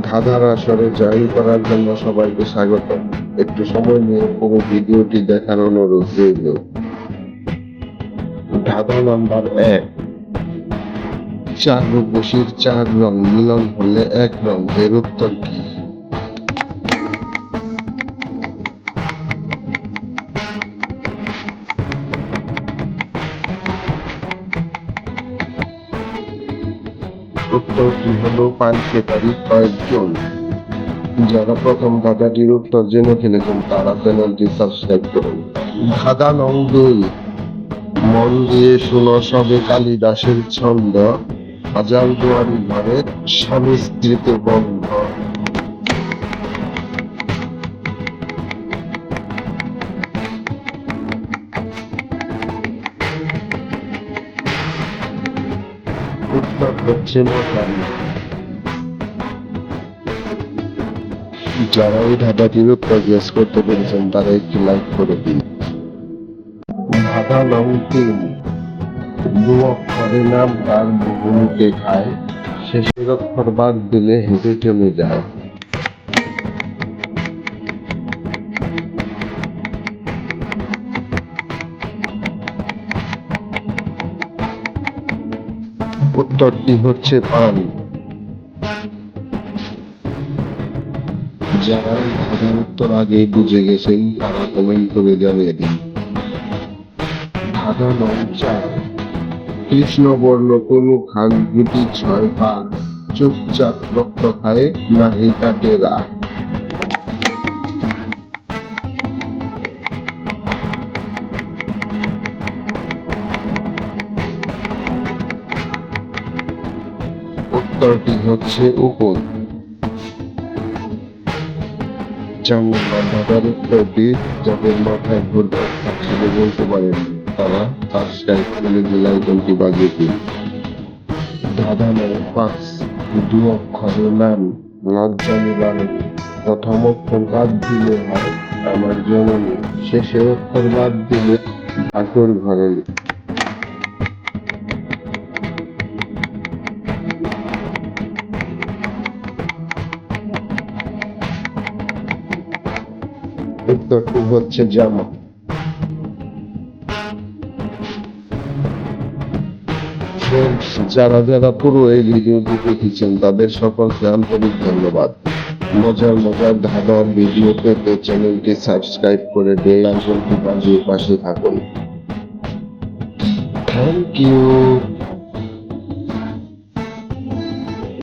ধাঁধার আসরে জয়েন করার জন্য সবাইকে স্বাগত। একটু সময় নিয়ে পুরো ভিডিওটি দেখার অনুরোধ রইল। ধাঁধা নাম্বার 1, চার রূপসীর চার রং মিলন হলে এক রং, এর উত্তর কি? উত্তরটি হলো পাঞ্চেতারি কয়েকজন। যারা প্রথম ধাঁধাটির উত্তর জেনে ফেলেছেন তারা চ্যানেলটি সাবস্ক্রাইব করুন। ধাঁধা নং 2, মন দিয়ে শুনো সবে কালিদাসের ছন্দ, হাজার দুয়ারি ঘরে স্বামী স্ত্রীতে বন্ধ। উত্তর হচ্ছে মশারি। যারা এই ধাঁধাটির উত্তর গেস করতে পেরেছেন তারা একটি লাইক করে দিন। ধাঁধা নং 3, দু অক্ষরে নাম তার বহুমুখে খায়, শেষের অক্ষর বাদ দিলে হেঁটে চলে যায়। উত্তরটি হচ্ছে পান। যারা এই ধাঁধার উত্তর আগেই বুঝে গেছেন তারা কমেন্ট করে জানিয়ে দিন। ধাঁধা নং 4, কৃষ্ণবর্ণ কোনো খান দুটি 6 ভাগ, চুপচাপ রক্ত খায় নাহি কাটে রাগ। উত্তরটি হচ্ছে উপর। যেমন ধাঁধার উত্তরটি যাদের মাথায় ঘুরপাক খাচ্ছিল বলতে পারেন তারা সাবস্ক্রাইব করে বেল আইকনটি বাজিয়ে দিন। ধাঁধা নং 5, দু অক্ষরের নাম লজ্জা নিবারণ, প্রথম অক্ষর বাদ দিলে হয় আমার জননী, শেষের অক্ষর বাদ দিলে ঠাকুর ঘরণী। উত্তরটি হচ্ছে জামা। যারা যারা পুরো এই ভিডিওটি দেখেছেন তাদের সকলকে আন্তরিক ধন্যবাদ। মজার মজার ধাঁধার ভিডিও পেতে চ্যানেলটি সাবস্ক্রাইব করে বেল আইকনটি বাজিয়ে পাশে থাকুন। Thank you.